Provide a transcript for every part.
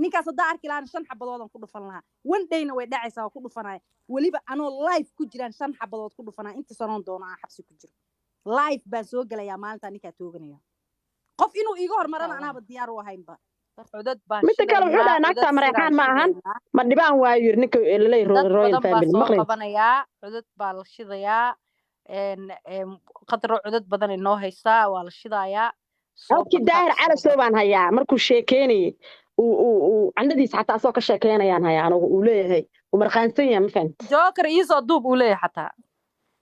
ninkaas haddaa arki lahaan 5 xabadoodan ku dhufan lahaa one dayna way dhacaysaa oo ku dhufanaya weliba anoo live ku jiraan 5 xabadood ku dhufanaya inta sanoon doona aan xabsi ku jiro live baan soo gelayaa maalinta ninkaa tooganaya qof inuu iiga hormarana anaaba diyaar u ahaynba codad baan mid kale wuxuu dhahay naagta Mareykan ma ahan ma dhibaan waa yiri ninka leeyahay Royal Family maqlay qabanayaa codad baa la shidayaa qadro codad badan inoo haysaa waa la shidayaa halkii daahir cala soo baan hayaa markuu sheekeynay uu candadiisa xataa soo ka sheekeynayaan hayaa anigu uu leeyahay uu marqaansan yahay ma fahant joker iisoo duub uu leeyahay xataa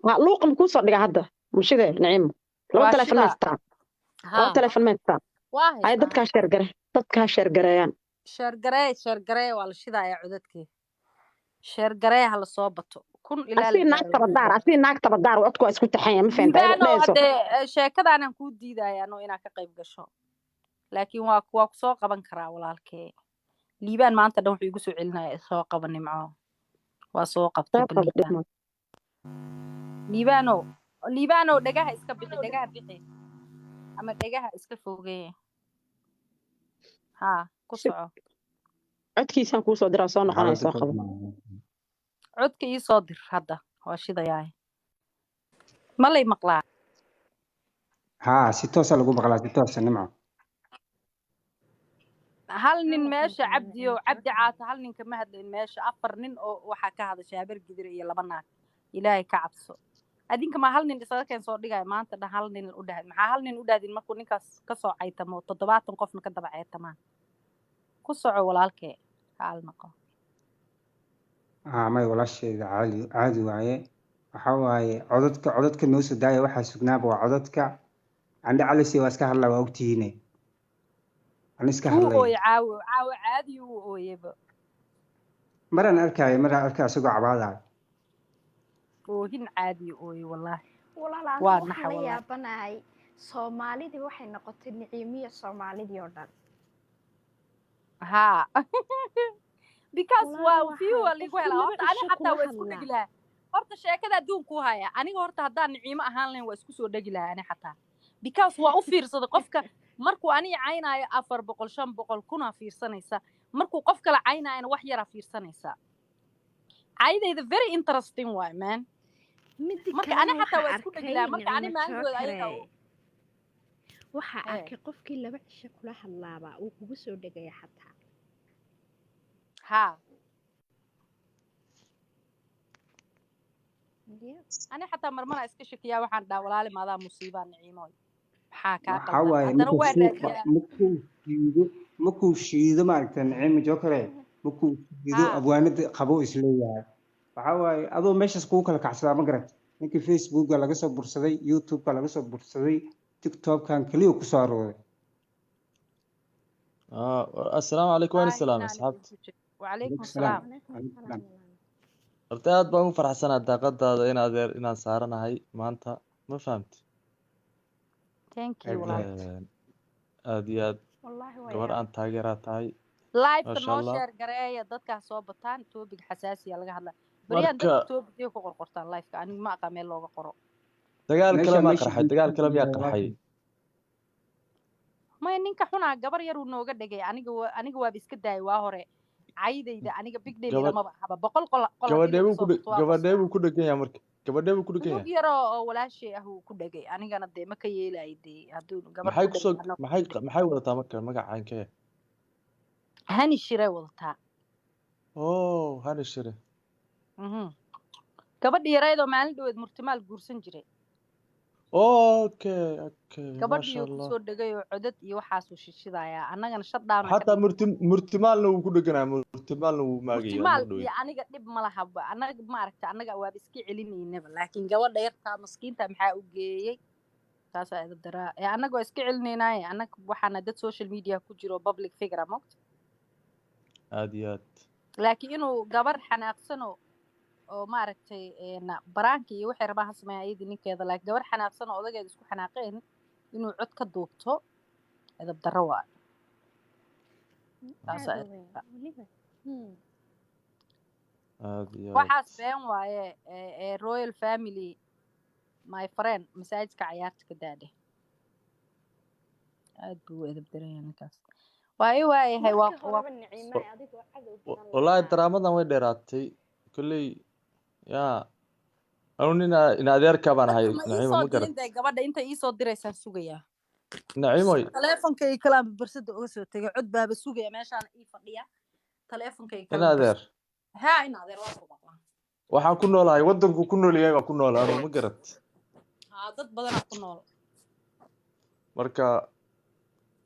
waa luuqam ku soo dhiga hadda mushide naciimo laba telefoon meestaan laba telefoon meestaan ay dadka sheergareeyaan sheergaree waa la shidayaa codadkii sheergaree hala soo bato kun ilaa asii naagta badaar codku isku taxan ma fahantay sheekadaanan ku diidayaa no inaad ka qayb gasho laakiin waa ku soo qaban karaa walaalkee liibaan maanta dhan wuxuu igu soo celinaya soo qaban nimco waa soo qabtay liibaano dhagaha iska bixi ama dhagaha iska fogeeye ha ku soco codkiisaan kuu soo diraa soo noqonaya soo qaban codka ii soo dir hadda waa shidayaa malay maqlaa ها ستوصل لقوا بغلا ستوصل نمعه هل نين ماشي عبدي عاطى هل نين كما هدلين ماشي أفر نين وحا كهذا شابر قدر إيا لبناك إلهي كعبسو أدين كما هل نين إصادة كان صور ديغاي ما أنت ده هل نين الأدهد محا هل نين الأدهد مركو نين كسو عيتمو تطبعات نقف مكدب عيتمان كسو والالكي كعالمقو ما يولا شيء عادي وعيه وحاواي عددك نوسو دايا وحا سقناب وعددك عندي على سي واسكا هلا وقتيني انا اسكا هلا هو عاو عادي هو يبا مرة اركا سوق عباده هن عادي والله والله waxaan la yaabanahay Soomaalidii waxay noqotay niciimiye Soomaalidii oo dhan ha because wow few aligu hela horta ani xataa waa isku dhigi lahaa horta sheekada adduunku haya aniga horta haddaan niciimo ahaan lahayn waa isku soo dhigi lahaa ani xataa because waa u fiirsada qofka markuu ani caynaayo 400 500 kuna fiirsanaysa markuu qof kale caynaayna wax yara fiirsanaysa caydayda very interesting way man marka ani xataa waa isku dhigi lahaa marka ani maangooda ayaga waxa arkay qofkii laba cisho kula hadlaaba uu kugu soo dhagay xataa ha أنا حتى مرمنا إسكشك يا واحد دا ولا لي ماذا مصيبة نعيمة مكو شيدو ما أنت نعيم جوكرة مكو شيدو أبواند قبو إسلية وحواي أدو ماشي سكوك لك عسلا مقرت إنك فيسبوك ولا قصة برصدي يوتيوب ولا قصة برصدي تيك توك كان كليو كسارو السلام عليكم وين السلام أصحاب وعليكم السلام horta aad baan u faraxsanahay daaqadaada inaan saaranahay maanta ma fahamti thank you aad iyo aad gabar aan taageeraa tahay live noo share gareeya dadka soo bataan topic xasaasiya laga hadlaa bariyaan dadka topic ku qorqortaan live ka aniga ma aqaan meel looga qoro dagaal kale ma qarxay ma ninka xunaa gabar yar uu nooga dhagay aniga waa iska daay waa hore caydayda aniga big day lama bahaba boqol qol gabadheebu ku dhagan yahay marka gabadheebu ku dhagan yahay yaro oo walaashay ah uu ku dhagay anigana de ma ka yeelaayday haduu gabar maxay wadataa marka magacaankee hani shire wadataa hani shire gabadh yareedo maalin dhaweed murtimaal guursan jiray okay gabadhii uu soo dhagay oo codad iyo waxaas uu shishidaya annagana shadaan hatta murtimaalna uu ku dhaganaa murtimaalna uu maagaya murtimaal aniga dib ma laha annaga ma aragta annaga waa iska celinaynaba laakiin gabadha yarta maskiinta maxaa u geeyay taas ay daraa annaga waa iska celinaynay annaga waxaana dad social media ku jiro public figure moqt aad iyo aad laakiin inuu gabar xanaaqsano oo ma aragtay baraanki iyo waxay rabaan sameeyay ayadii ninkeeda laakiin gabar xanaaqsan oo odageeda isku xanaaqeen inuu cod ka duubto edab darro waa taas waxaas been waaye royal family my friend masaajidka ciyaarta ka daade aad buu edab daran ninkaas واي هاي والله درامدا way dheeraatay kulay ya anuna in adeerka baan ahay naciimo ma garan gabadha inta ii soo diraysan sugaya naciimo teleefankay kala barsada uga soo tagay cod baaba sugaya meeshaan ii fadhiya teleefankay in adeer ha in adeer waa ku maqlan waxaan ku noolahay wadanku ku nool yahay waa ku noolahay ma garat ha dad badan ku nool marka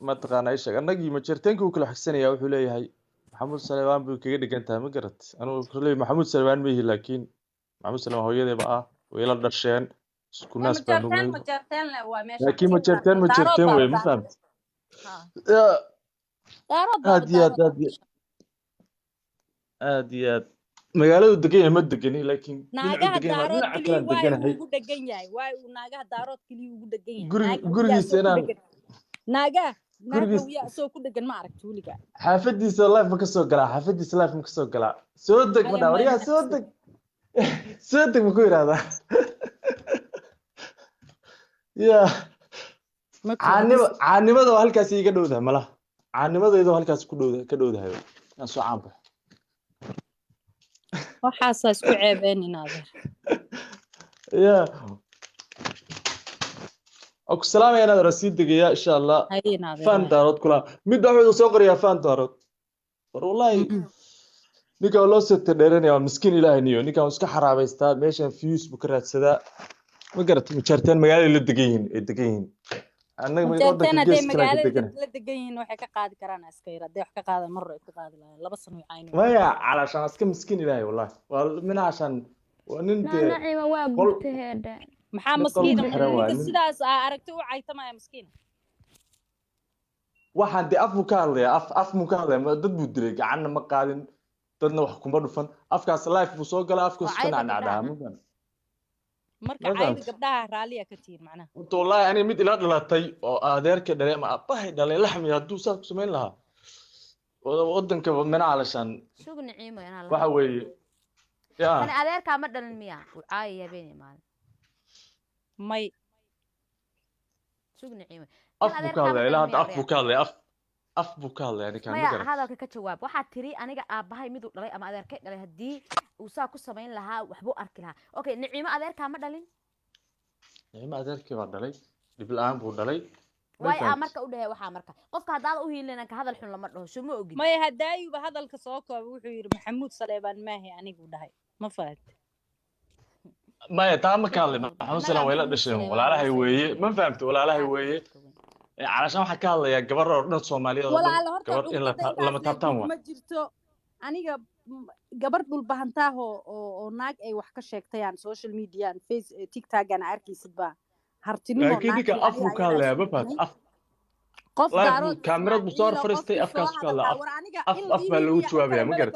ma taqaanay sheeg anagii ma jirteenkii uu kala xigsanaya wuxuu leeyahay maxamuud salebaan buu kaga dhigan tahay ma garat anuu kulay maxamuud salebaan ma yihi laakiin maxamuud salebaan hooyadeeba ah way la dhasheen isku naas baan ugu ma jirteen la waa meesha laakiin ma jirteen way ma fahamtay aad magaaladu degan yahay ma degani laakiin naagaha daarood kaliya waa ugu degan yahay waa uu naagaha daarood kaliya ugu degan yahay gurigiisa inaan naagaha wiya soo ku degan ma aragto waliga xaafadiisa live ma ka soo galaa soo deg ma dhaawariyaa soo deg ma ku yiraahdaa ya caanimada oo halkaas iga dhowdahay malaha caanimadeedu halkaas ka dhowdahay aan soo caanba waxaas isku ceebeen adeer ya aku salaamay inaad rasiid degaya insha Allah fan daarood kula mid wuxuu soo qoriyaa fan daarood war wallahi ninka loo soo tadheeranaya miskiin ilaahay niyo ninka iska xaraabaystaa meeshan fuse buu ka raadsadaa ma garat ma jarteen magaalada la degan yihiin annaga wadanka magaalada la degan yihiin waxay ka qaadi karaan aska yar hadii wax ka qaadan mar ay ka qaadi lahayn 2 sano aynu maya calashan iska miskiin ilaahay wallahi waa min ashan waa nin naciima waa gurteeda maxaa miskiin sidaas aragtay u caytamaya miskiin waxaan de af ka hadlaya dad buu dilay gacanna ma qaadin dadna wax kuma dhufan afkaas live buu soo galay afkaas ka nacnacdaa marka ayda gabdhaha raaliya ka tiin macnaha wallahi ani mid ila dhalatay oo adeerka dhalay ama abahay dhalay laxmi haduu saas ku sameyn lahaa wadanka mana alashan suuq naciimo yana la waxa weeye ya ani adeerka ma dhalin miya u caay habeen imaan may suuq naciimo afku ka hadlay ilaa hadda afku ka hadlay af buu ka hadlay ani kan ma garan hadalka ka jawaab waxa tiri aniga aabahay mid uu dhalay ama adeerkay dhalay hadii uu saa ku sameyn lahaa waxbuu arki lahaa okay naciimo adeerka ma dhalin naciimo adeerkii baa dhalay dib la'aan buu dhalay way marka u dhahay waxa marka qofka hadaad u hiilinaa ka hadal xun lama dhaho soo ma ogid may hadaayuba hadalka soo koob wuxuu yiri maxamuud Saleebaan maahi anigu dhahay ma faad maya taa ma ka hadlay maxamuud Saleebaan way la dhasheen walaalahay weeye ma fahamtay walaalahay weeye علشان waxa ka hadlaya gabar oo dhan Soomaaliyeed gabar in lama taabtaan ma jirto aniga gabar dhul bahantaa oo naag ay wax ka sheegtayaan social media and face TikTok ana arkaysid ba hartinimo naag afku ka hadlaya baad qof daaro kaamirad bu soo faristay afkaas ka hadlaa af baa lagu jawaabaya ma garan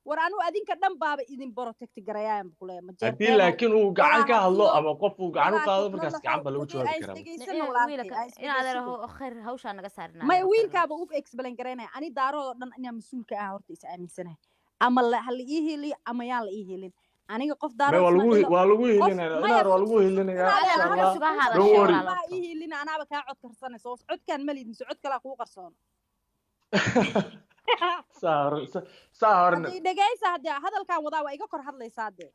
war anu adinka dhan baaba idin protect garayaan kulay ma jirto hadii laakiin uu gacan ka hadlo ama qof uu gacan u qaado markaas gacan baa lagu jawaabi karaa in adeeraho khayr hawsha naga saarnaa may wiilkaaba u explain garaynaa ani daaroodo dhan inaan mas'uulka ah horta is aaminsanahay ama hal ii heli ama yaan la ii helin aniga qof daaro waa lagu helinayaa inaar waa lagu helinayaa insha Allah waa ii helina anaaba ka cod karsanayso codkan ma liidin cod kala ku qarsoon dhegaysa hadalkan wadaa waa iga kor hadlaysaa dee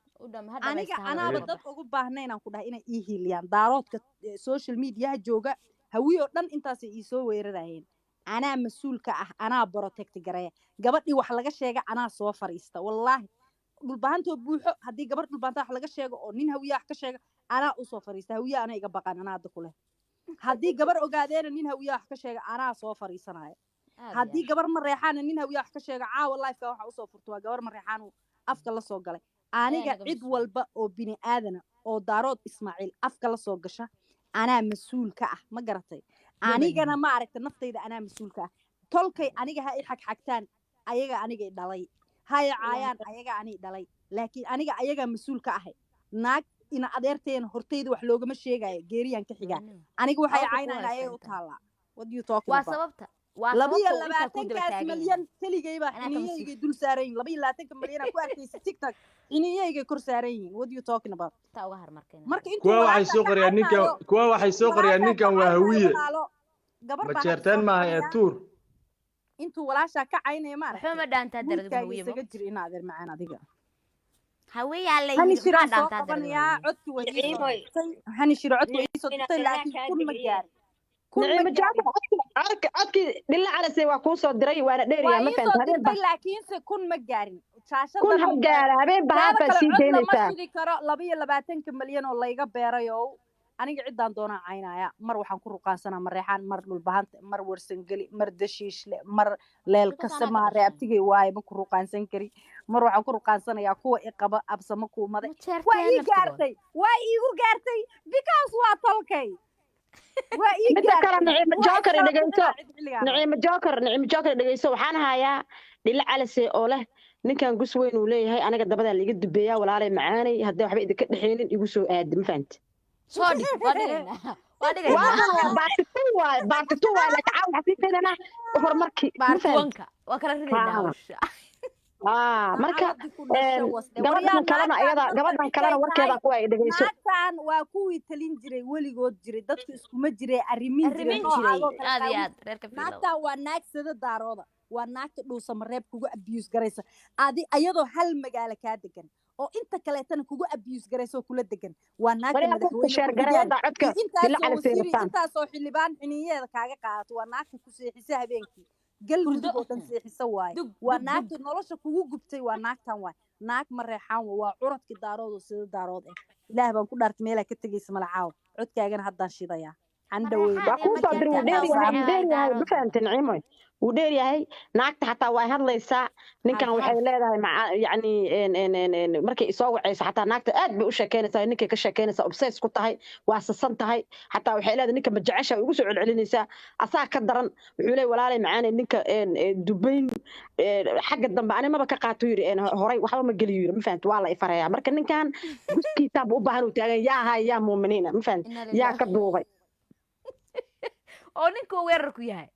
aniga anaaba dad ugu baahnayn aan ku dhahay inay ii hiiliyaan daaroodka social mediaha jooga hawiyoo dhan intaasay ii soo weerarayeen anaa mas-uulka ah anaa protect gareeya gabadhii wax laga sheega anaa soo fariista wallaahi dhulbahantoo buuxo haddii gabadh dhulbahanta wax laga sheego oo nin hawiya wax ka sheega anaa usoo fariista hawiya ana iga baqan anaa hadda kuleh haddii gabar ogaadeena nin hawiya wax ka sheega anaa soo fariisanaya haddii gabar ma reexaan nin hawiya wax ka sheega caawa live-ka waxa usoo furto waa gabar ma reexaan afka la soo galay aniga cid walba oo bini aadana oo daarood Ismaaciil afka la soo gasha anaa mas'uulka ah ma garatay anigana ma aragta naftayda anaa mas'uulka ah tolkay aniga ha i xagxagtaan ayaga aniga dhalay hay caayaan ayaga ani dhalay laakiin aniga ayaga mas'uulka ah naag ina adeerteen hortayda wax loogama sheegayo geeriyan ka xiga aniga waxay caayinayaan ayaga u taala what you talking about waa sababta milyan keligayba iniyayga dul saaran 22 milyan ku arkaysa TikTok iniyayga kor saaran yihiin what you talking about ta uga harmarkeen marka inta kuwa waxay soo qoriyaan ninkan waa hawiye gabar baa jeertaan ma ay tuur intuu walaashaa ka caynaya ma waxba ma dhaantaa daradigu hawiye isaga jir in adeer macaan adiga hawiyaa la hani yiri shiro maxaa soo dhaantaa qabanayaa codki way hani shiro codki way soo dirtay laakiin kun ma gaarin نعيم جاكر عدك دلنا على سوا كوسو دري وانا ديري ما فهمت هذين لكن كن ما جارين شاشة كن هجار هبين بها فسي دينيسا ما شدي كرا لبي لباتنك مليون والله يقى بيريو أنا قاعد دونا عينايا مر وحن كل قاسنا مر ريحان مر بالبهانت مر ورسنجلي مر دشيش مر ليل كسمة رأبتي واي مكر قاسنكري مر وحن كل قاسنا يا كوا إقبا أبسمكوا ماذا واي جارتي because واتلكي نعيم جوكر dhageyso waxaan hayaa dhil calasay oo leh ninkan gus weyn uu leeyahay aniga dabada la iga dubeeyaa walaalay macaanay hadda waxba idinka dhaxeenin igu soo aad ma fahanti soo dhig waa dhigayna baartitu waa la tacaaw xafiidana horumarkii baartiwanka waa kala ridayna hawsha marka gabadhan kalena warkeeda ku ay dhageyso naagtan waa kuwii talin jiray weligood jiray dadku iskuma jiray arrimin jiray aad iyo aad reerka fiilow naagtan waa naag sida daarooda waa naagta dhuusa mareeb kugu abuse garaysa ayadoo hal magaalo kaa degan oo inta kaleetana kugu abuse garaysa oo kula degan waa naagta madaxweyne xildhibaan xiniyeeda kaaga qaadato waa naagta ku seexisa habeenkii galmudug oo dhan seexisa waaye waa naagta nolosha kugu gubtay waa naagtan waay naag ma reexaan waa curadkii daarood oo sida daarood ah ilaah baan ku dhaartay meelaa ka tegaysa malacaaw codkaagana haddaan shidayaa waa kuu soo diray dheeryahay ma fahamta Naciimo wuu dheeryahay naagta xataa way hadlaysaa ninkan waxay leedahay yani markay soo wacayso xataa naagta aad bay u sheekeynaysaa ninkay ka sheekeynaysaa obsess ku tahay waa sasan tahay xataa waxay leedahay ninka majecesha ugu soo celcelinaysaa asaa ka daran wuxuu leeyahay walaalay macaanay ninka dubayn xagga dambe ani maba ka qaato yiri horay waxba ma geliyo yiri ma fahamta waa la ifareeyaa marka ninkan guskiisa u baahan u taagan yaa muuminiina ma fahamta yaa ka duubay oo ninka weerar ku yahay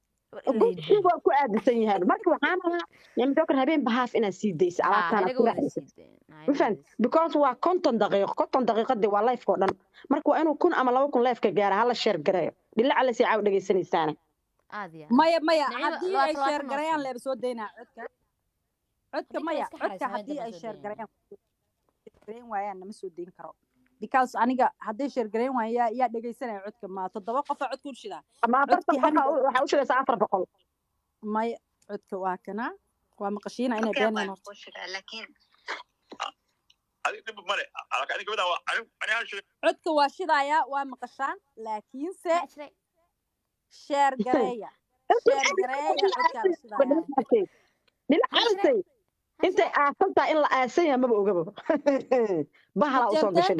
waa ku aadisan yahay marka waxaan ahaa Naciim Jookar habeen bahaaf inaan sii dayso alaabtaan ma fahamta because waa 50 daqiiqadii waa live-ka oo dhan marka waa inuu 1000 ama 2000 live-ka gaara hala share gareeyo dhinac alla si caaw dhageysanaysaana maya haddii ay share gareeyaan leeb soo deynaa codka maya codka haddii ay share gareeyaan waayaan nama soo deyn karo because aniga hadday sheergareyn waayaan yaa dhageysanaya codka ma 7 qof cod ku shidaa ama 400 waxa u shidaysaa 400 may codka waa kana waa maqashiina inay beenayaan horta laakiin adiga male aniga gabadha waa codka waa shidaya waa maqashaan laakiin se sheergareeya codka la shidaya انت اعطيتها ان اسيا ما بوغبو بحلا usoo gashay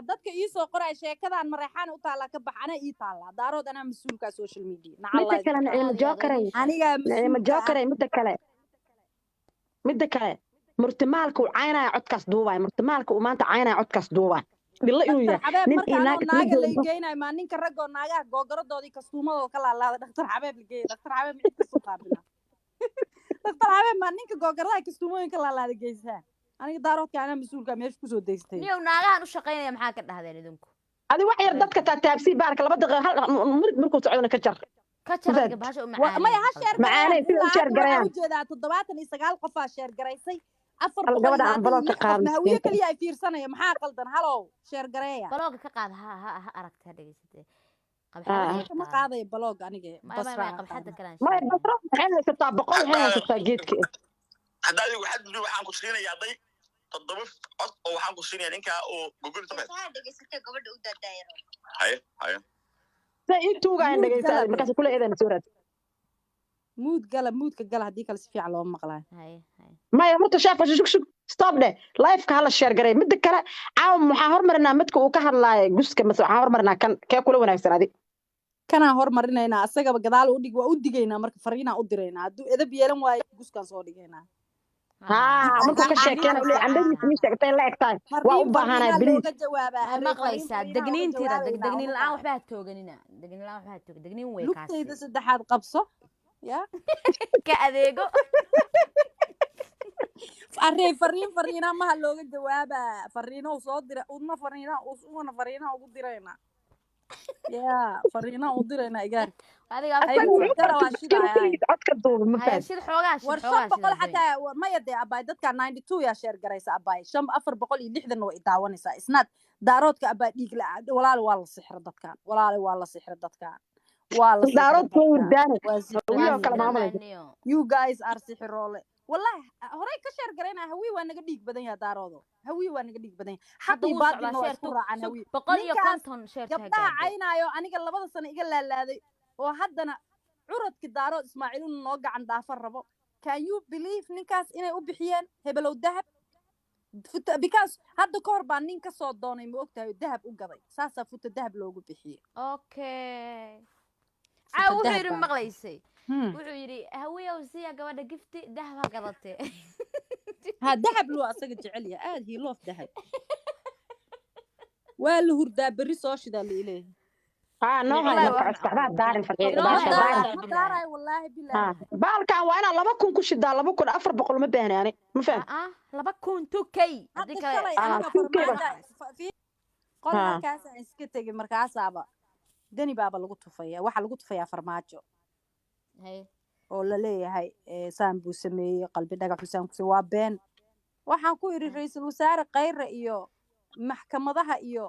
dadka ii soo qoray sheekadan mareexaan u taala ka baxana ii taala daarood ana mas'uulka social media nacala kale Naciim Jookar aniga Naciim Jookar midda kale murtimaalku caynaa codkaas duubay murtimaalku maanta caynaa codkaas duubay dilla inuu yahay nin inaag naaga la geynay ma ninka rag oo naagaha googaradoodii kastuumadooda ka laalaada dhaqtar xabeeb la geeyay dhaqtar xabeeb mid ka soo qaabila dhaqtar xabeeb ma ninka googaraha kastuumooyinka ka laalaada geysaan aniga daaroodka ana mas'uulka meesha ku soo deystay niyow naagahan u shaqeynaya maxaa ka dhahdeen idinku adi wax yar dadka taabsi baarka 2 daqiiqo hal markuu socdana ka jar bahasha ma yaha sheer macaanay sida sheer garayaan ujeedaa 79 qof aa sheer garaysay gabadha aan balooga qaadin hawiye kaliya ay fiirsanaya maxaa qaldan halow sheer gareeya balooga ka qaad ha aragtaa dhageysatay ma qaaday baloog aniga basra qabxada kalaan ma basra waxay haysataa 100 waxay haysataa geedka hadda adigu waxaan ku siinayaa day 7 cod oo waxaan ku siinayaa ninka oo gogol tahay dhageysatay gabadha u daadaayro haye intuuga aan dhageysaday markaas kula eedan soo raad muudka gala hadii kale si fiican loo maqlaa maya horta shaafa shuk stop de live ka hala share garay mid kale caaw maxaa hormarinaa midka uu ka hadlaay guska mas waxaan hormarinaa kan kee kula wanaagsan adi kana hormarinaynaa asagaba gadaal u dhig waa u digaynaa marka fariina u diraynaa haduu edab yeelan waayo guskan soo dhigaynaa marka ka sheekeen uu leeyahay andadiis mi sheegtay la egtaay waa u baahanaa biliis ka jawaabaa maqlaysaa degniintiida degniin la'aan waxba tooganina degniin way kaas lugtayda saddexaad qabso ya ka adeego fariina maha looga jawaabaa fariino soo dira una fariina ugu dirayna يا فرينا وديرنا إيجار adiga codka duuba ma haya fahan shid xoogaa shid ورشان xoogaa بقول حتى ما يدي أباي دتك 92 يا شير جريس أباي شم أفر بقول يلحدن ويداون يسا إسناد دارود كأباي ديك لا ولا السحر دتك ولا السحر دتك ولا daarood soo wurdaana yaa wiyo kala maamulay sidananiyo you guys are سحر رولي والله هوري كشير جرينا هوي وانا قديك بدن يا دارودو هوي وانا قديك بدن hadda حقي wuu بعد socdaa إنه sheertu أسكر عن هوي 150 sheerta gabdhaha caynaayo aniga labada sano iga laalaaday oo haddana curadki daaro ismaaciilun noo gacan dhaafan rabo can you believe ninkaas inay u bixiyeen hebelow dahab because hadda ka hor baa nin ka soo doonay ma ogtahay dahab u gaday saasaa futa dahab loogu bixiyey okay caa wuxuu yidhi maqlaysay wuxuu yidhi hawiyow siya gabadha gifti dahab ha gadatee ha dahab loo asaga jecel yahay aad he love dahab waa la hurdaa berri soo shidaa la ileeyahay noo hay marka codkaxbaa daarin daaray wallaahi bilaahi baalkan waa inaa 2,000 ku shidaa 2,400 ma baahni ani ma fahan 2,000 tukay hadda shalay aniga farmaajo qol halkaas aan iska tegay markaasaaba dani baaba lagu tufaya waxa lagu tufayaa farmaajo oo la leeyahay saan buu sameeyey qalbi dhagax xusaan ku waa been waxaan ku yiri ra'iisul wasaare Khayre iyo maxkamadaha iyo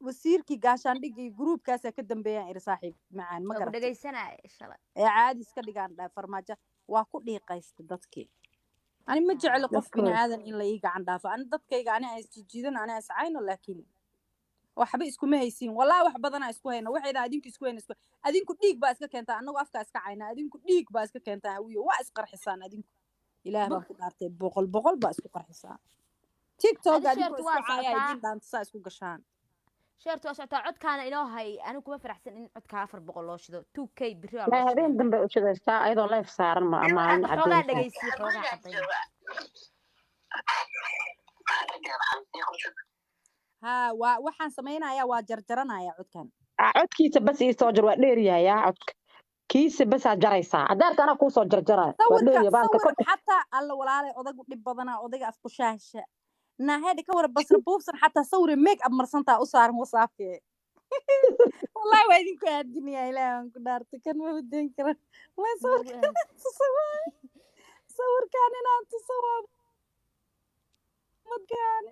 wasiirkii gaashaandhigii groupkaas ka dambeeyay ir saaxiib macaan ma garan dhageysanay shalay caadi iska dhigaan farmaajo waa ku dhiiqaysta dadkii ani ma jecel qof bini aadan in la ii gacan dhaafo ani dadkayga ani ay jiidan ani ascayno laakiin waxba isku ma haysiin wallahi wax badan ay isku hayna waxayna adinku isku hayna isku adinku dhiig baa iska keentaa anagu afka iska cayna adinku dhiig baa iska keentaa hawiyo waa isqarxisaan adinku ilaahay baa ku dhaartay boqol baa isku qarxisaan tiktok adinku isku caayay idin dhaanta isku gashaan sheertu waa socotaa codkaana inoo hay anigu kuma faraxsan in codka 400 loo shido 2k biri waa loo habeen dambe u shidaysaa ayadoo live saaran ma amaan xoogaa dhageysi xoogaa caday ha waxaan sameeynayaa waa jarjaranayaa codkan codkiisa bas ii soo jar waa dheeriyahay codka kiisa bas aad jaraysaa hadaarta ana ku soo jarjaraa waa dheeriya baalka xataa alla walaalay odagu dhib badana odaga afku shaasha nahayda ka war basra buufsan xataa sawir make up marsantaa u saaran wasaafkee wallahi waa idinku aadinaya ilaahay aan ku dhaartay kan ma wadeen kara waa sawirkan inaan tusawaa madgaane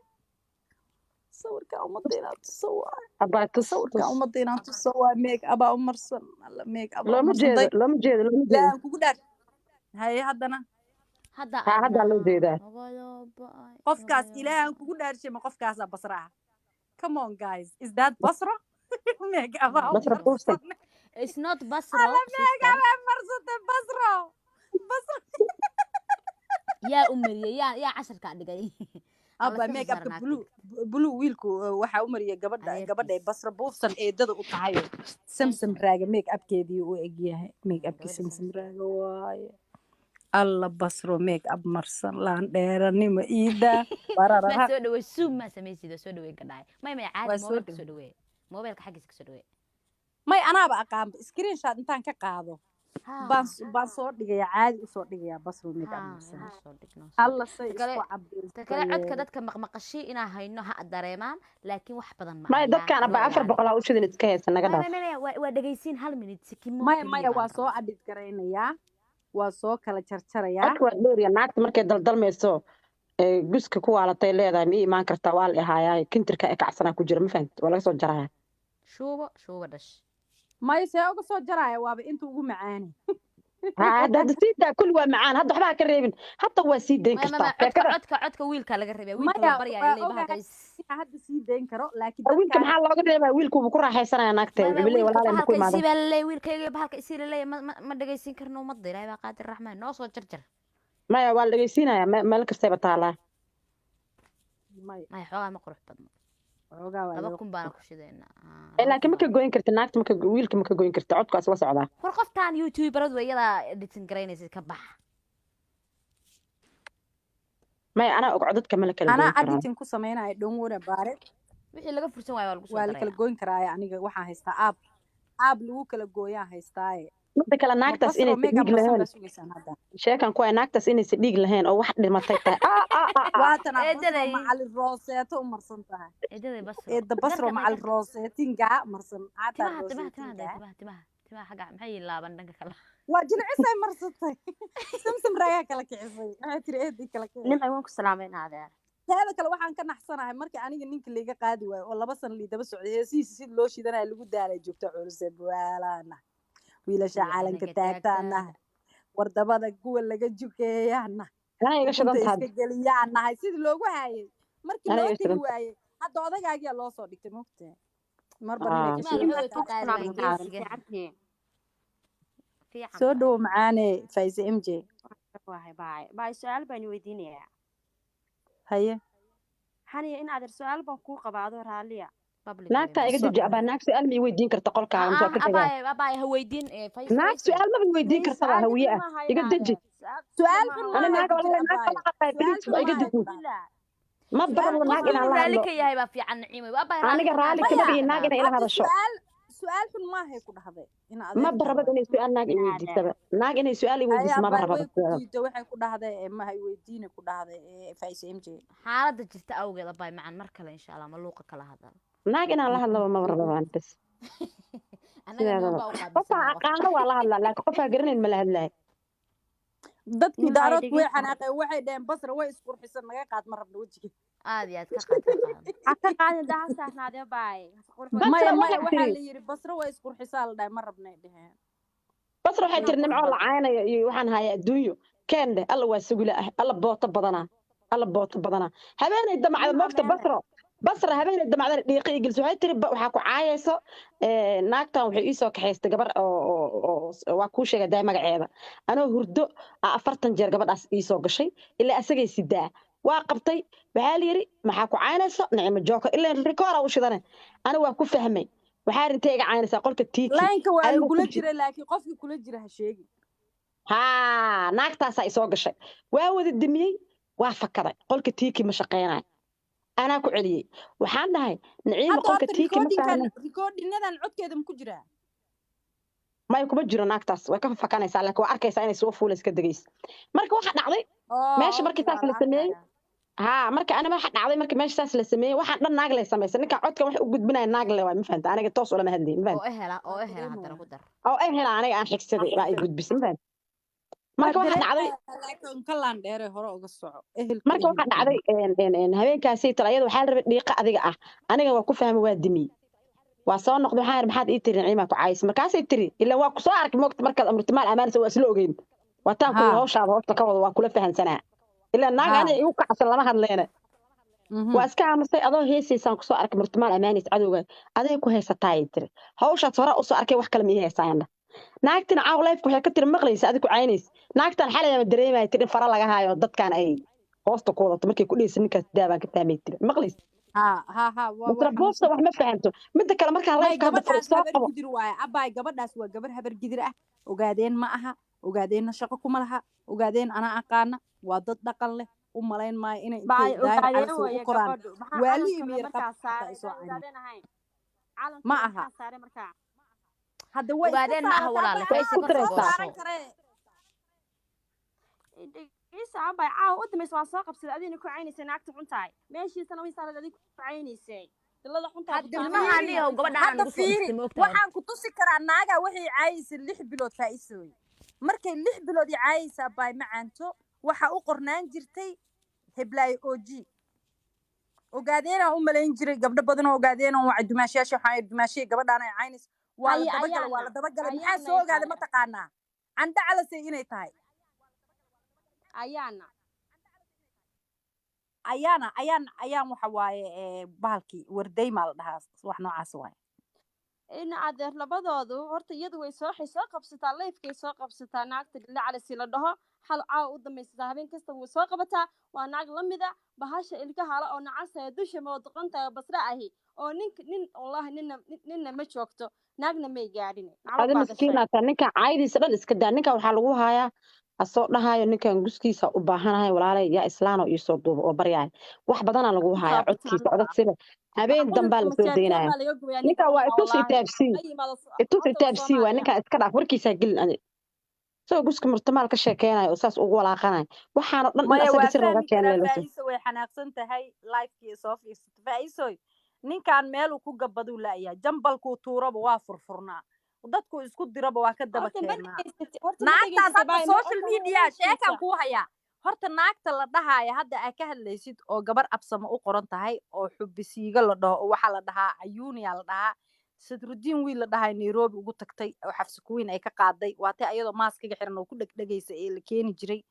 sawirka umadina tusawaa abaa sawirka umadina tusawaa make up u marsan alla make up lama jeedo laan kugu dhaar hay haddana hadda loo jeedaa qofkaas ilaahan kugu dhaarshay ma qofkaas basra come on guys is that basra make up basra buufsan it's not basra make up marsate basra yaa umariye yaa casharka dhigay aba make up blue wiilku waxa u mariyay gabadha basra buufsan eedada u tahay samsam raaga make upkeedii u egyahay make upki samsam raaga waaye alla basro make up marsan laan dheeranimo iida bararaha soo dhaweey suuma sameeyay soo dhaweey gadhay may caadi mobilka soo dhaweey mobilka xaqiisa soo dhaweey may anaaba aqaan screenshot intaan ka qaado baan soo dhigaya caadi u soo dhigaya basro make up marsan alla say isku cabirta kale codka dadka maqmaqashi inaa hayno ha dareemaan laakiin wax badan ma may dadkan aba 400 u shidin iska haysan naga dhaaf waa dhageysiin hal minute sikimo may waa soo adid gareynayaa waa soo kala jarjaraya waa dheeriya naagta markay daldalmayso guska ku waalatay leedahay mi imaan kartaa waa la ahaayay kintirka ee kacsana ku jira ma fahanti waa laga soo jaraya shuuba dhash may see uga soo jaraya waaba inta ugu macaani hadda siida kulli waa macaan hadda waxba ka reebin hadda waa sii deyn kartaa codka wiilka laga reebay wiilka baryaa ilaa bahadays hadda sii deyn karo laakiin wiilka maxaa looga reebay wiilku ku raaxaysanaya naagta bilay walaal ma ku imaado sibaalay wiilkayga bahalka isii leeyahay ma dhageysin karno ma diray baa qaadir raxmaan noo soo jarjar maya waa dhageysinaya meel kasta ba taala maya xogaa ma qurux badno laba kun baan ku shideynaa laakiin ma ka goyn kartid naagta wiilka ma ka goyn kartid codkaas la socdaa war qoftaan youtuberad weeyada editing garaynaysa ka bax may ana og codadka ma la kala goyn karaa ana editing ku sameeyay dhowr baare wixii laga fursan waayo waa lagu soo waa la kala goyn karaa aniga waxaan haystaa app lagu kala gooyaa haystaa midda kale naagtaas inaysan dhiig lahayn sheekan ku ay naagtaas inaysan dhiig lahayn oo wax dhimatay tahay waatana basro macali rooseeto u marsan tahay eedda basro macali rooseetingaa marsan caataa rooseetingaa timaha xaga maxay laaban dhanka kale waa jilcisay marsatay samsam raaga kala kicisay waxay tiri eedii kala kicisay nin ayaan ku salaamayna adeer taada kale waxaan ka naxsanahay markii aniga ninka liiga qaadi waayo oo 2 sano liidaba socday heesihiisa sid loo shidanaya lagu daalay joogta culuse buwaalaana wiilasha caalanka taagtaana wardabada kuwa laga jukeeyana iga shidantahay iska geliyaanahay sidii loogu hayay markii loo tigi waayay hadda odagaagiya loo soo dhigtay moogtee marba soo dhow macaane fayse mj baay su-aal baan weydiinayaa haye haniya in adeer su-aal baan kuu qabaado raalliya naagta iga deji abaa naag su-aal ma weydiin karta qolkaaga masoo ka tagaa ha weydiin naag su-aal ma weydiin karta baa hawiye ah iga deji su-aal ana naag walahi naag kama qaqay please iga deji ma barabo naag inaan la hadlo ka yahay baa fiican naciimo aniga raali kama dhihi naag inay ila hadasho su-aal xun maahay ku dhahday ma barabo inay su-aal naag i weydiisaba naag inay su-aal i weydiiso ma barabo waxay ku dhahday mahay weydiina ku dhahday fayse mj xaaladda jirta awgeed abay macan mar kale insha allah ma luuqa kala hadal naag inaan la hadlaba ma barabo aan bas qofaa aqaano waa la hadlaa laakiin qofaa garanayn ma la hadlahay dadkii daarood way xanaaqeen waxay dhaheen basra way isqurxisan naga qaad ma rabno wejiga aad iyo aad ka qaadin daha saarnaadee baay maya waxaa la yiri basra way isqurxisaa la dhahay ma rabnay dhaheen basra waxay tiri nimco la caaynayo iyo waxaan hayaa adduunyo keende alla waa sugula ah alla boota badanaa habeenay damacda moogta basra habeenay damacda dhiiqi iglis waxay tiri waxaa ku caayayso naagtan waxay ii soo kaxaystay gabar oo waa kuu sheegay daay magaceeda anoo hurdo 40 jeer gabadhaas ii soo gashay ilaa asagay sidaa waa qabtay waxaa la yiri maxaa ku caynayso Naciimo Joker ilaa rikoora u shidane ana waa ku fahmay waxaa rintay iga caynaysaa qolka tiiki laanka waa kula jira laakiin qofkii kula jira ha sheegi naagtaas ay soo gashay waa wada dimiyay waa fakaday qolka tiiki ma shaqeynay anaa ku celiyay waxaan dhahay Naciimo qolka tiiki ma shaqeynay recordingadan codkeeda ma ku jiraa ما يكون بجرا ناقص وكيف فكاني سالك وأركيس أنا سوف فولس كدقيس مرك واحد عضي ماشي مركي ساس لسمي مرك أنا ما حد عضي مرك ماشي ساس لسمي واحد من ناقل يسمي سنك عدك واحد وجود بنا الناقل ما فهمت أنا قلت توصل ما هندي ما فهمت أو إهلا هذا قدر أو إهلا أنا حكي سدي رأي جود بس ما فهمت مرك واحد عضي لكن كلان ديره هراء قصة مرك واحد عضي إن هبين كاسي ترى يد وحال دقيقة أذيقة أنا وكوف فهم وادمي وصار نقد حار محد يتري نعيمة كعايس مركز يتري إلا وقصار كموقت مركز أمر تمال أمان سوى سلوجين وتأكل هوش على هوش تكوض وكل فهن سنة إلا الناق أنا يوقع أصلا ما هنلينا وأسكع مستي أضو هيسي سان قصار كمر تمال أمان يسعدوا هذا يكون هيسا تايتري هوش أتصرا قصار كي وحكي لمي هيسا عنا ناقتنا عاو لايف كوحي كتير مغليس أديكو عينيس ناقتنا حالة يا مدريمة يتري فرا لغا هاي ودد كان أي هوست كوضة تمركي كل سنك دابا كتامي يتري مغليس متربوسة wax ma fahanto midda kale marka la ka furso qabo gidir waay abay gabadhaas waa gabar habar gidir ah ogaadeen ma aha ogaadeen shaqo kuma laha ogaadeen ana aqaana waa dad dhaqan leh u malayn maayo inay u qoraan waali imir ma aha hadda way ogaadeen ma aha walaal isa abay caaw u dameys waan soo qabsaday adina ku caynaysay naagta xuntahay meeshiisana way saaray adina ku caynaysay dalada xuntahay waxaan ku tusi karaa naaga waxay caayisay 6 bilood faa'iisooy markay 6 bilood caayisay abay macaanto waxa u qornaan jirtay heblaay oji ogaadeen u malayn jiray gabdho badan oo ogaadeen oo waa dumaashiyaasha waxay dumaashiye gabadhaan ay caynis waa la daba galay maxaa soo ogaaday ma taqaanaa canda calasay inay tahay ayaan waxa waaye bahalkii warday ma la dhahaa wax noocaas waaye in adeer labadoodu horta iyadu way soo qabsataa leefkay soo qabsataa naagta lacalasi la dhaho hal caaw u dambaysataa habeen kasta way soo qabataa waa naag la mid ah bahasha ilka hala oo nacasaya dusha moodqanta basra ahi oo nin wallahi ninna ma joogto naagna may gaadhin hada miskiinata ninka caaydiisa dhan iska daa ninka waxaa lagu hayaa asoo dhahayo ninkan guskiisa u baahanahay walaalay yaa islaano ii soo duuba oo baryaay wax badana lagu hayaa codkiisa codad sida habeen dambaa la soo deynaya ninka waa itus itaabsi waa ninka iska dhaaf warkiisa gelin ani soo guska murtamaal ka sheekeynayo oo saas ugu walaaqanayo waxaana dhan asaga sir laga keenay Faiso way xanaaqsan tahay live-kii soo fiirsatay Faiso ninkan meel uu ku gabadu laayaa jambalku tuuraba waa furfurnaa dadku isku diraba waa ka daba keenaa naagtaas hadda social media sheekan ku haya horta naagta la dhahaaya hadda ay ka hadlaysid oo gabar absamo u qoran tahay oo xubisiiga la dhaho oo waxa la dhahaa ayuuniya la dhahaa sadrudiin wiil la dhahay Nairobi ugu tagtay oo xafsi kuweyn ay ka qaaday waatay ayadoo maaskiga xiran oo ku dhagdhagaysa ee la keeni jiray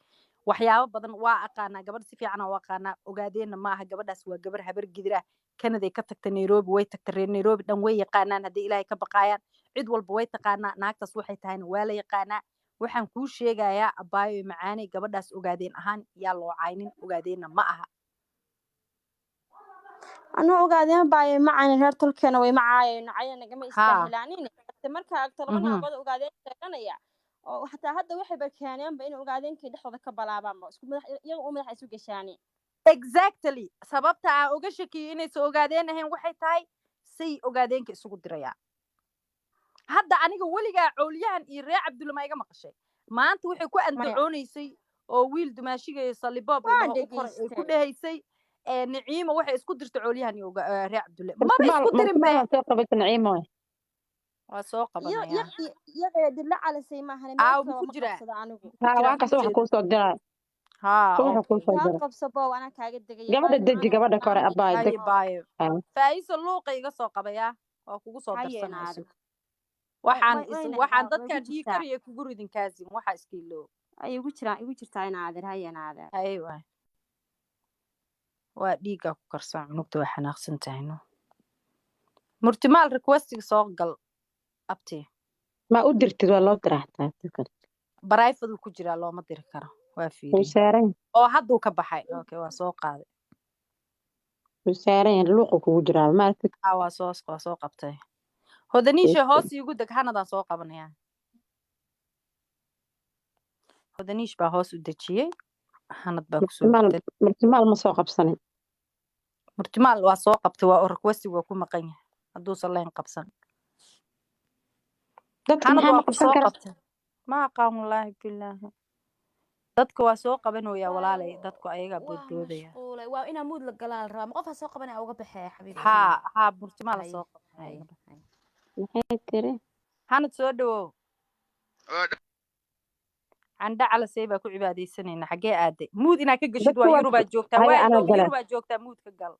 waxyaabo badan waa aqaana gabadh si fiican oo aqaana ogaadeena ma aha gabadhaas waa gabar habar gidira Canada ka tagtay Nairobi way tagtay reer Nairobi dhan way yaqaanaan hadii Ilaahay ka baqayaan cid walba way taqaanaa naagtaas waxay tahay waa la yaqaanaa waxaan kuu sheegayaa abaayo macaani gabadhaas ogaadeen ahaan yaa loo caynin ogaadeena ma aha أنا أقعدين باي معنا هرتل كنا ومعاي نعينا جميع استهلانين marka agto laba naagood ogaadeen sheeganaya oo xataa hadda waxay barkaaneen ba inay ogaadeenkii dhexdooda ka balaabaan ba isku madax iyaga oo madax isu gashaani exactly sababta aan uga shakiyay inay soo ogaadeen ahayn waxay tahay say ogaadeenka isugu diraya hadda aniga weligaa cawliyahan iyo reer Cabdullama iga maqashay maanta waxay ku andacoonaysay oo wiil dumaashigay salibob oo ku dhahaysay نعيمة waxay isku dirtay cooliyahan iyo reer Cabdulle ma isku dirin baa soo qabat Naciimo waa soo qabanaya yaga dilla cala saymahan ma ku jira waa ka soo wax ku soo diray soo ku soo diray qabsabo ana kaaga degay gabadha deji gabadha kore abaay deg Faiso luuqa iga soo qabaya oo kugu soo darsanayso waxaan dadka dhiikariye kugu ridin kaasim waxa iskiilo ay ugu jirtaa in aadir hayana aadir aywa waa dhiiga ku karsan cunugta waa xanaaqsan tahay no murtimaal requestiga soo gal abti ma u dirtid waa loo diraaxtaa barayfadu ku jira looma diri karo waa fiirin oo hadduu ka baxay okay waa soo qaaday وسارين لوقو كوجرا مالك waa soo qabtay hodaniisha hoos igu deg hanada soo qabanaya hodaniish baa hoos u dajiyay hanad baa ku soo qabtay murtimaal ma soo qabsanin murtimaal waa soo qabtay waa request waa ku maqan yahay haduu saleen qabsan dadka ma qabsan kara ma aqaan wallahi billahi dadka waa soo qabanaya walaalay dadku ayaga boodboodaya waa ina mood la galaal raba qof soo qabanaya uga baxay xabiib ha murtimaal soo qabanaya maxay tiri hanad soo dhawo عند على سيبا كل عبادي سنين حقي عادي مود إنك جشد ويوروبا جوكتا ويوروبا جوكتا مود كقل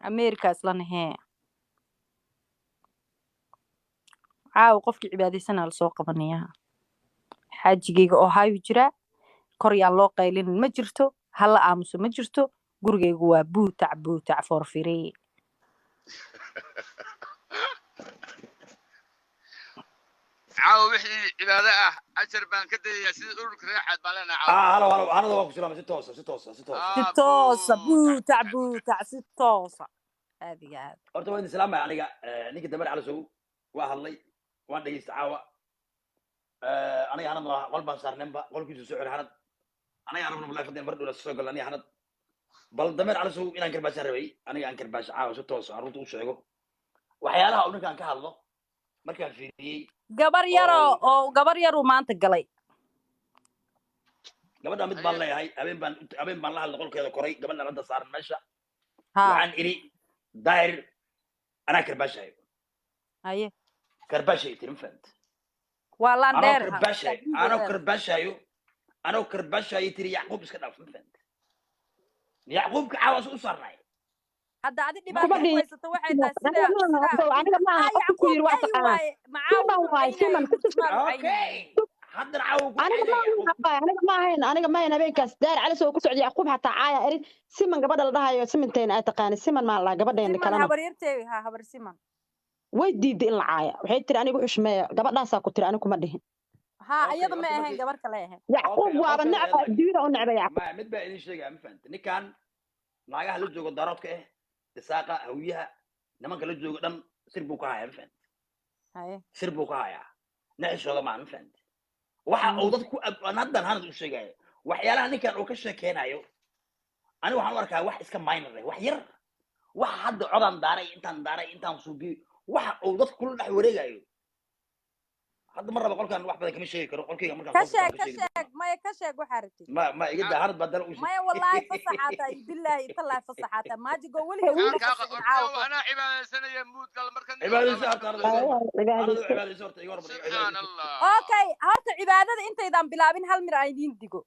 أمريكا أصلاً هي وقفك عبادي سنة السوق بنيها حاج جيجا أو هاي وجرا كوريا لو قايلين مجرتو هلا آمسو مجرتو جورجي جوا بوتع فورفيري عاو وحدي عبادة أجر بان كده يسيد أولك ريحة بالنا عاو هلا أنا ضوء سلام ستوصة بوتع ستوصة هذه قاعد أرتو وين سلام يعني نيجي دمر على سو وهاللي وان دقيس تعاوى أنا قلبان صار نمبا قلبي سعر حنت أنا أعرف إنه فدين برد ولا السوق أنا حنت بل دمر على سو إن أنكر باش ربي أنا أنكر باش عاو ستوصة أروح وشيء وحيالها أقول لك أنك هالله ما كان في gabar yaro maanta galay gabadha mid baan leeyahay habeen baan la hadlay qolkeeda koray gabadha la saaran meesha waxaan iri daayir ana karbashay haye karbashay tirfant wala dheer ana karbashay tiri yaqub iska dhaaf fant yaqub ka cawas u sarnay hadda adi dhibaato haysato waxay tahay sida aniga ma aha ku yiri waa taqaan aniga ma ahayn habeenkaas daar cali soo ku socday yaqub hataa caaya erin siman gabadha la dhahayo simanteena ay taqaan siman ma la gabadheena kalena habaryartay habar siman way diiday in la caaya waxay tiri anigu xushmeeyo gabadhaas ku tiri anigu ma dhihin iyada ma ahayn gabar kale ahayn yaqub waaba nacba diida oo nacba yaqub mid baa idin sheegay ma fahantay ninkan naagaha la joogo daroodka isaaqa hawiyaha nimanka la joogo dhan sir buu ka hayaa ma fahantay sir buu ka hayaa naxishooda ma fahantay waxa uu dadku haddan hanad u sheegayo waxyaalaha ninkan uu ka sheekeynayo ani waxaan u arkaa wax iska minor ah wax yar wax hadda codaan daaray intaan suubiyo waxa uu dadku kula dhex wareegayo hadda mar raba qolkan wax badan kama sheegi karo qolkayga markaan ka sheeg maya ka sheeg waxa rabtid ma iga daa hanad badan u sheeg maya wallahi fasaxata billahi tallahi fasaxata maajigo weliga ana cibaadaysanaya mood kale markan okay horta cibaadada intaydan bilaabin hal mir aan idin digo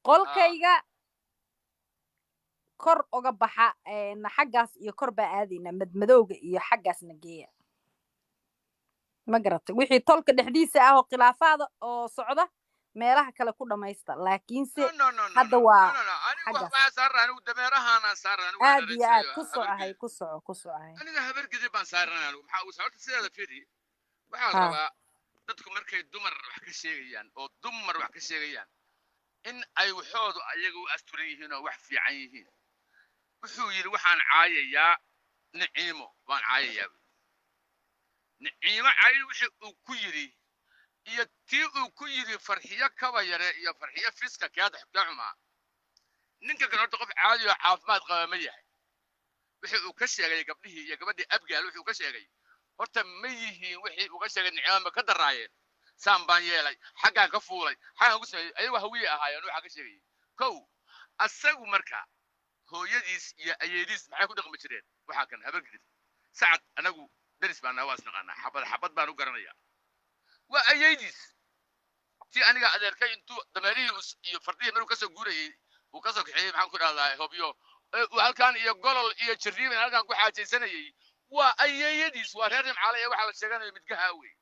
qolkayga kor uga baxa xaggaas iyo kor baa aadayna madmadowga iyo xaggaasna geeya ma garatay wixii tolka dhexdiisa ah oo khilaafaada oo socda meelaha kale ku dhamaysta laakiinse hadda waa aad iyo aad ku socohay aniga habargidi baan saaranayaa maxaa uu sababta sideeda firi waxaa rabaa dadku markay dumar wax ka sheegayaan oo dumar wax ka sheegayaan in ay waxoodu ayaga u asturan yihiin oo wax fiican yihiin wuxuu yidhi waxaan caayayaa niciimo waan caayayaa niciimo caayi wixii uu ku yidhi iyo tii uu ku yidhi farxiyo kaba yare iyo farxiyo fiska keeda xubta xumaa ninka kan horta qof caadi oo caafimaad qaba ma yahay wixii uu ka sheegay gabdhihii iyo gabadhii abgaal wixii uu ka sheegay horta ma yihiin wixii uu ka sheegay niciimo ma ka daraayeen saan baan yeelay xaggaan ka fuulay xaggaan ugu sameeyey ayagu hawiye ahaayeen waxaa ka sheegayay kow asagu marka hooyadiis iyo ayeediis maxay ku dhaqmi jireen waxaa kan habargidid sacad anagu daris baan nawaas naqaanaa xabad baan u garanayaa waa ayeediis si aniga adeerkay intuu dameerihii iyo fardihii maruu kasoo guurayey uu kasoo kaxeeyey maxaan ku dhahdaa hobyo halkan iyo golol iyo jariiban halkan ku xaajaysanayay waa ayeeyadiis waa reer nimcaale ee waxaa la sheeganayo midgaha wey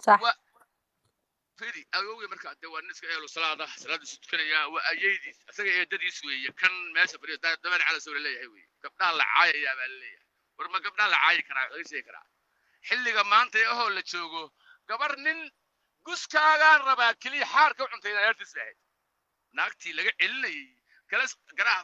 صح فيدي أقوي مركز دوار نسك إيلو صلاة ستكنا يا وأيدي أسرع يددي سوية كان ماشي فريق دبر على سوري ليه هوي قبنا العاية يا بالله ورما قبنا العاية كنا غير شيء كنا حلي كمان تيجي اللي تشوفه قبرنين قص كاغان ربا كلي حار كون تيجي يرتسبه ناقتي لقى اللي كلاس قراه